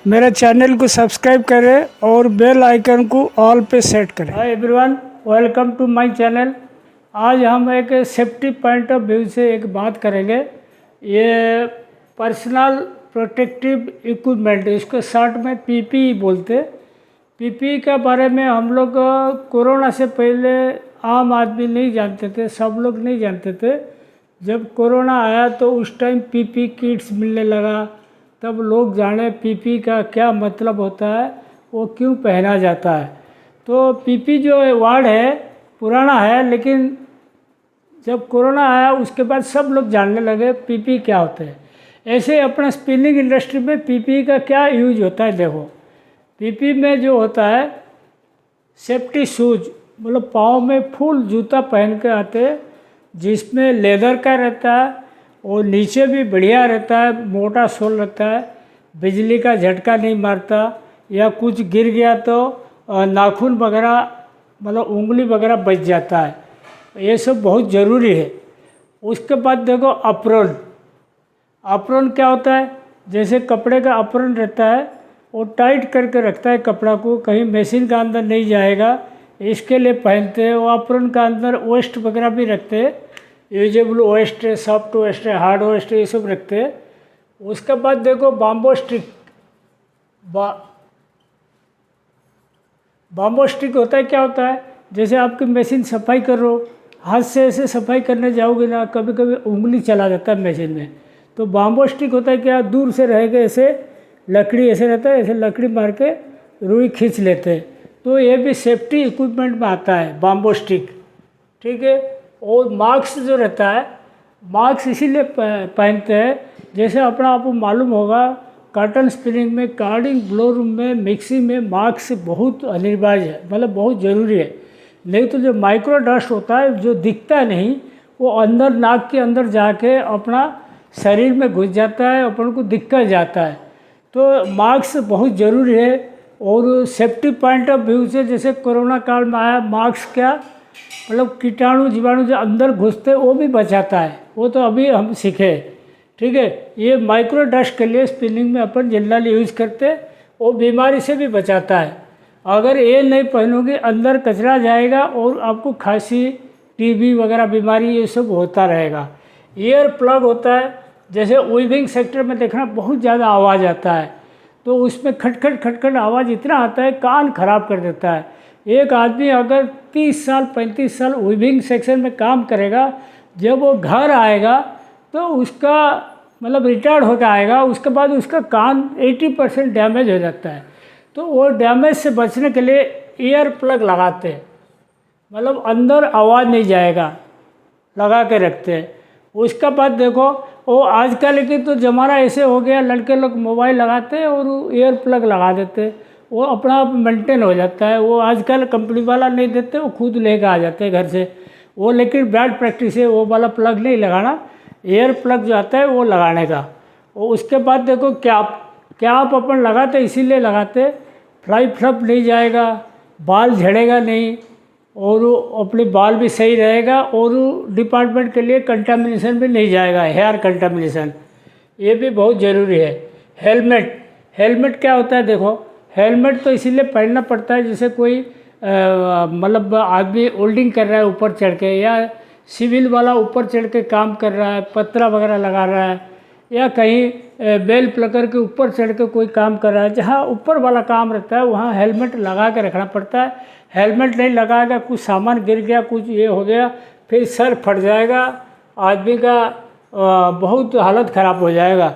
मेरे चैनल को सब्सक्राइब करें और बेल आइकन को ऑल पे सेट करें। Hi everyone, welcome to my channel. आज हम एक सेफ्टी पॉइंट ऑफ व्यू से एक बात करेंगे। ये पर्सनल प्रोटेक्टिव इक्विपमेंट, इसको शॉर्ट में पीपीई बोलते। पीपीई के बारे में हम लोग कोरोना से पहले आम आदमी नहीं जानते थे, सब लोग नहीं जानते थे। जब कोरोना आया तो उस टाइम पीपीई किट्स मिलने लगा, तब लोग जाने पीपी का क्या मतलब होता है, वो क्यों पहना जाता है। तो पीपी जो वर्ड है पुराना है, लेकिन जब कोरोना आया उसके बाद सब लोग जानने लगे पीपी क्या होते हैं। ऐसे अपना स्पिनिंग इंडस्ट्री में पीपी का क्या यूज होता है। देखो, पीपी में जो होता है सेफ्टी शूज, मतलब पाँव में फुल जूता पहन के आते, जिसमें लेदर का रहता है और नीचे भी बढ़िया रहता है, मोटा सोल रहता है, बिजली का झटका नहीं मारता, या कुछ गिर गया तो नाखून वगैरह मतलब उंगली वगैरह बच जाता है। ये सब बहुत ज़रूरी है। उसके बाद देखो अप्रोन। अप्रोन क्या होता है, जैसे कपड़े का अप्रोन रहता है वो टाइट करके रखता है कपड़ा को, कहीं मशीन का अंदर नहीं जाएगा, इसके लिए पहनते हैं। वो अप्रोन का अंदर वेस्ट वगैरह भी रखते हैं, यूजेबल वेस्ट है, सॉफ्ट वेस्ट है, हार्ड वेस्ट है, ये सब रखते हैं। उसके बाद देखो बाम्बो स्टिक। बाम्बो स्टिक होता है, क्या होता है, जैसे आपकी मशीन सफाई कर रहे हो, हाथ से ऐसे सफाई करने जाओगे ना, कभी कभी उंगली चला जाता है मशीन में, तो बाम्बो स्टिक होता है क्या, दूर से रहेगा ऐसे लकड़ी ऐसे रहता है, ऐसे लकड़ी मार के रुई खींच लेते हैं। तो ये भी सेफ्टी इक्विपमेंट में आता है बाम्बो स्टिक, ठीक है। और मास्क जो रहता है, मास्क इसीलिए पहनते हैं, जैसे अपना आपको मालूम होगा कॉटन स्पिनिंग में, कार्डिंग ब्लो रूम में, मिक्सी में मास्क बहुत अनिवार्य है, मतलब बहुत ज़रूरी है। नहीं तो जो माइक्रो डस्ट होता है जो दिखता नहीं, वो अंदर नाक के अंदर जाके अपना शरीर में घुस जाता है, अपन को दिक्कत जाता है। तो मास्क बहुत ज़रूरी है। और सेफ्टी पॉइंट ऑफ व्यू से जैसे कोरोना काल में आया, मास्क क्या मतलब कीटाणु जीवाणु जो अंदर घुसते वो भी बचाता है, वो तो अभी हम सीखे, ठीक है। ये माइक्रो डस्ट के लिए स्पिनिंग में अपन जनरली यूज़ करते, वो बीमारी से भी बचाता है। अगर ये नहीं पहनोगे अंदर कचरा जाएगा और आपको खांसी, टीबी वगैरह बीमारी ये सब होता रहेगा। ईयर प्लग होता है, जैसे वीविंग सेक्टर में देखना बहुत ज़्यादा आवाज़ आता है, तो उसमें खटखट खटखट आवाज़ इतना आता है, कान खराब कर देता है। एक आदमी अगर 30 साल 35 साल वीविंग सेक्शन में काम करेगा, जब वो घर आएगा तो उसका मतलब रिटायर्ड होकर आएगा, उसके बाद उसका कान 80% डैमेज हो जाता है। तो वो डैमेज से बचने के लिए ईयर प्लग लगाते हैं, मतलब अंदर आवाज़ नहीं जाएगा, लगा के रखते हैं। उसके बाद देखो वो आजकल के तो ज़माना ऐसे हो गया, लड़के लोग मोबाइल लगाते हैं और ईयर प्लग लगा देते हैं, वो अपना आप मेंटेन हो जाता है। वो आजकल कंपनी वाला नहीं देते, वो खुद लेकर आ जाते हैं घर से वो, लेकिन बैड प्रैक्टिस है वो वाला प्लग नहीं लगाना, एयर प्लग जो आता है वो लगाने का। और उसके बाद देखो कैप अपन लगाते इसीलिए लगाते, फ्लाई फ्लप नहीं जाएगा, बाल झड़ेगा नहीं, और अपने बाल भी सही रहेगा, और डिपार्टमेंट के लिए कंटामिनेशन भी नहीं जाएगा, हेयर कंटामिनेशन, ये भी बहुत ज़रूरी है। हेलमेट क्या होता है, देखो हेलमेट तो इसीलिए पहनना पड़ता है, जैसे कोई मतलब आदमी होल्डिंग कर रहा है ऊपर चढ़ के, या सिविल वाला ऊपर चढ़ के काम कर रहा है, पतरा वगैरह लगा रहा है, या कहीं बेल प्लकर के ऊपर चढ़ के कोई काम कर रहा है, जहाँ ऊपर वाला काम रहता है वहाँ हेलमेट लगा के रखना पड़ता है। हेलमेट नहीं लगाएगा, कुछ सामान गिर गया, कुछ ये हो गया, फिर सर फट जाएगा, आदमी का बहुत हालत ख़राब हो जाएगा।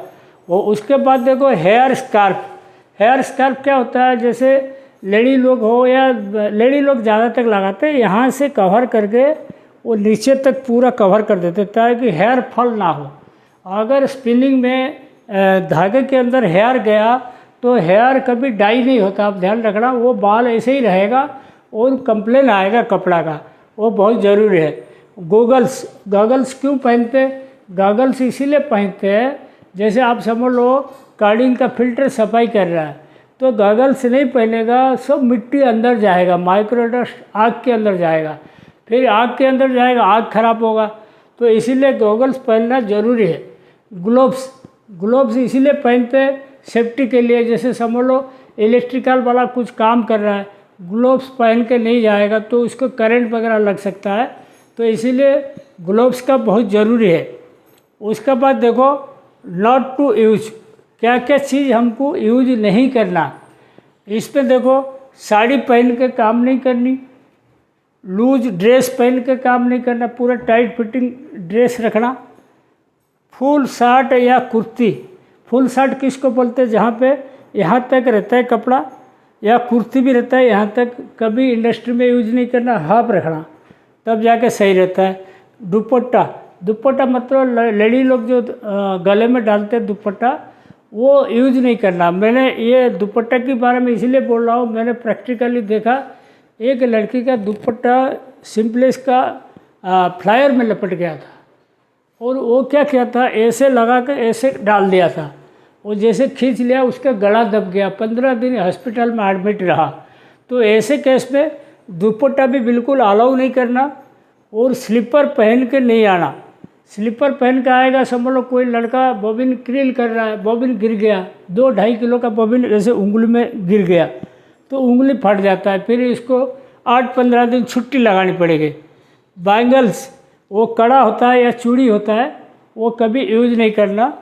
वो उसके बाद देखो हेयर स्कार्फ क्या होता है, जैसे लेडी लोग हो, या लेडी लोग ज़्यादा तक लगाते हैं, यहाँ से कवर करके वो नीचे तक पूरा कवर कर देते ताकि हेयर फॉल ना हो। अगर स्पिनिंग में धागे के अंदर हेयर गया तो हेयर कभी डाई नहीं होता, आप ध्यान रखना, वो बाल ऐसे ही रहेगा और कंप्लेन आएगा कपड़ा का, वो बहुत ज़रूरी है। गॉगल्स क्यों पहनते, गॉगल्स इसीलिए पहनते हैं, जैसे आप समझ लो कार्डिंग का फिल्टर सफाई कर रहा है, तो गॉगल्स नहीं पहनेगा, सब मिट्टी अंदर जाएगा, माइक्रो डस्ट आँख के अंदर जाएगा, फिर आँख के अंदर जाएगा, आँख खराब होगा, तो इसीलिए गॉगल्स पहनना ज़रूरी है। ग्लोव्स इसीलिए पहनते हैं, सेफ्टी के लिए, जैसे समझ लो इलेक्ट्रिकल वाला कुछ काम कर रहा है, ग्लोव्स पहन के नहीं जाएगा तो उसको करंट वगैरह लग सकता है, तो इसीलिए ग्लोव्स का बहुत ज़रूरी है। उसके बाद देखो नॉट टू यूज, क्या क्या चीज़ हमको यूज नहीं करना। इस पे देखो साड़ी पहन के काम नहीं करनी, लूज ड्रेस पहन के काम नहीं करना, पूरा टाइट फिटिंग ड्रेस रखना। फुल शर्ट या कुर्ती, फुल शर्ट किसको बोलते हैं, जहाँ पे यहाँ तक रहता है कपड़ा, या कुर्ती भी रहता है यहाँ तक, कभी इंडस्ट्री में यूज नहीं करना, हाफ रखना, तब जाके सही रहता है। दुपट्टा, दुपट्टा मतलब लेडी लोग जो गले में डालते हैं दुपट्टा, वो यूज नहीं करना। मैंने ये दुपट्टा के बारे में इसलिए बोल रहा हूँ, मैंने प्रैक्टिकली देखा, एक लड़की का दुपट्टा सिंपलेस का फ्लायर में लपट गया था, और वो क्या किया था, ऐसे लगा कर ऐसे डाल दिया था, वो जैसे खींच लिया उसका गला दब गया, 15 दिन हॉस्पिटल में एडमिट रहा। तो ऐसे केस में दुपट्टा भी बिल्कुल अलाउ नहीं करना, और स्लीपर पहन के नहीं आना। स्लीपर पहन के आएगा, समझ लो कोई लड़का बॉबिन क्रिल कर रहा है, बॉबिन गिर गया, 2-2.5 किलो का बॉबिन जैसे उंगली में गिर गया तो उंगली फट जाता है, फिर इसको 8-15 दिन छुट्टी लगानी पड़ेगी। बैंगल्स, वो कड़ा होता है या चूड़ी होता है, वो कभी यूज नहीं करना,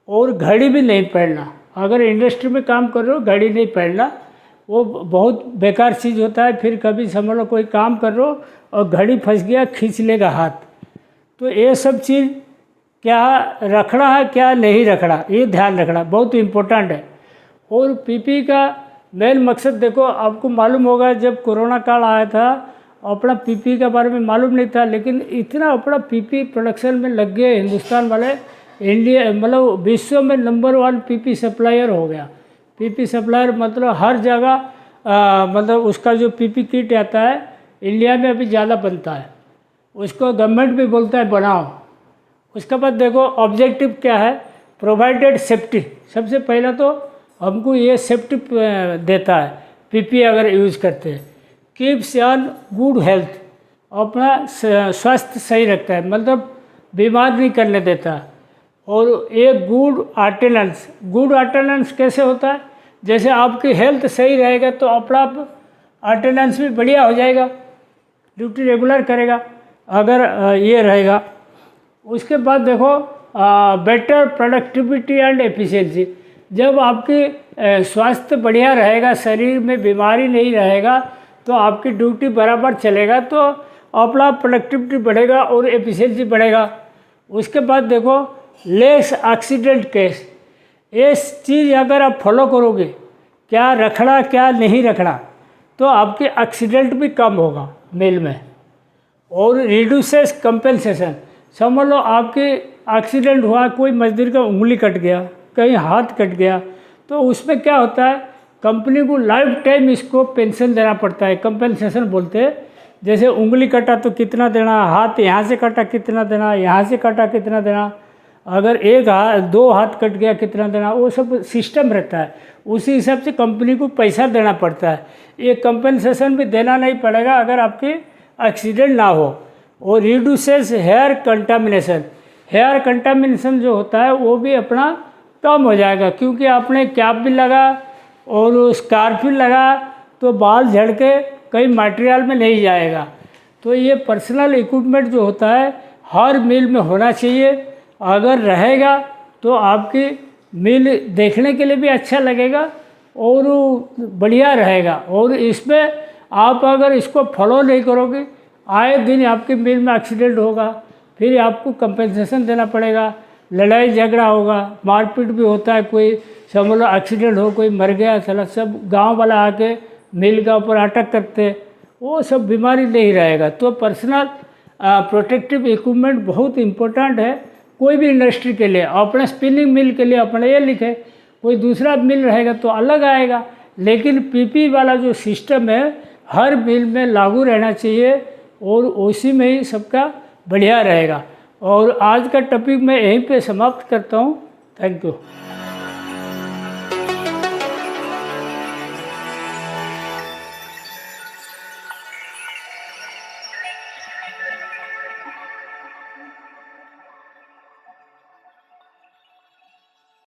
और घड़ी भी नहीं पहनना। अगर इंडस्ट्री में काम कर रहे हो घड़ी नहीं पहनना, वो बहुत बेकार चीज़ होता है। फिर कभी समझ लो कोई काम कर रहे हो और घड़ी फंस गया, खींच लेगा हाथ। तो ये सब चीज़ क्या रखना है क्या नहीं रखना, ये ध्यान रखना बहुत इम्पोर्टेंट है। और पीपी का मेन मकसद देखो, आपको मालूम होगा जब कोरोना काल आया था, अपना पीपी के बारे में मालूम नहीं था, लेकिन इतना अपना पीपी प्रोडक्शन में लग गए हिंदुस्तान वाले, इंडिया मतलब विश्व में नंबर 1 पीपी सप्लायर हो गया। पीपी सप्लायर मतलब हर जगह मतलब उसका जो पीपी किट आता है इंडिया में अभी ज़्यादा बनता है, उसको गवर्नमेंट भी बोलता है बनाओ। उसके बाद देखो ऑब्जेक्टिव क्या है, प्रोवाइडेड सेफ्टी। सबसे पहला तो हमको ये सेफ्टी देता है पीपी अगर यूज़ करते हैं। कीप्स ऑन गुड हेल्थ, अपना स्वास्थ्य सही रखता है, मतलब बीमार नहीं करने देता। और एक गुड अटेंडेंस, गुड अटेंडेंस कैसे होता है, जैसे आपकी हेल्थ सही रहेगा तो अपना अटेंडेंस भी बढ़िया हो जाएगा, ड्यूटी रेगुलर करेगा अगर ये रहेगा। उसके बाद देखो बेटर प्रोडक्टिविटी एंड एफिशिएंसी, जब आपकी स्वास्थ्य बढ़िया रहेगा, शरीर में बीमारी नहीं रहेगा, तो आपकी ड्यूटी बराबर चलेगा, तो अपना प्रोडक्टिविटी बढ़ेगा और एफिशिएंसी बढ़ेगा। उसके बाद देखो लेस एक्सीडेंट केस, ये चीज़ अगर आप फॉलो करोगे, क्या रखना क्या नहीं रखना, तो आपके एक्सीडेंट भी कम होगा मिल में। और रिड्यूसेस कंपेंसेशन, समझ लो आपके एक्सीडेंट हुआ, कोई मजदूर का उंगली कट गया, कहीं हाथ कट गया, तो उसमें क्या होता है, कंपनी को लाइफ टाइम इसको पेंशन देना पड़ता है, कंपेंसेशन बोलते हैं। जैसे उंगली कटा तो कितना देना, हाथ यहाँ से कटा कितना देना, यहाँ से कटा कितना देना, अगर एक हाथ 2 हाथ कट गया कितना देना, वो सब सिस्टम रहता है, उसी हिसाब से कंपनी को पैसा देना पड़ता है। ये कंपेंसेशन भी देना नहीं पड़ेगा अगर आपकी एक्सीडेंट ना हो। और reduces hair contamination, hair contamination जो होता है वो भी अपना कम हो जाएगा, क्योंकि आपने कैप भी लगा और स्कार्फ भी लगा तो बाल झड़ के कहीं मटेरियल में नहीं जाएगा। तो ये पर्सनल इक्विपमेंट जो होता है हर मिल में होना चाहिए, अगर रहेगा तो आपकी मिल देखने के लिए भी अच्छा लगेगा और बढ़िया रहेगा। और इसमें आप अगर इसको फॉलो नहीं करोगे, आए दिन आपकी मिल में एक्सीडेंट होगा, फिर आपको कंपेंसेशन देना पड़ेगा, लड़ाई झगड़ा होगा, मारपीट भी होता है, कोई समझ लो एक्सीडेंट हो, कोई मर गया, चला सब गांव वाला आके मिल के ऊपर अटैक करते, वो सब बीमारी नहीं रहेगा। तो पर्सनल प्रोटेक्टिव इक्विपमेंट बहुत इम्पोर्टेंट है कोई भी इंडस्ट्री के लिए। अपने स्पिनिंग मिल के लिए अपने ये लिखे, कोई दूसरा मिल रहेगा तो अलग आएगा, लेकिन पीपी वाला जो सिस्टम है हर मिल में लागू रहना चाहिए और उसी में ही सबका बढ़िया रहेगा। और आज का टॉपिक मैं यहीं पे समाप्त करता हूँ। Thank you.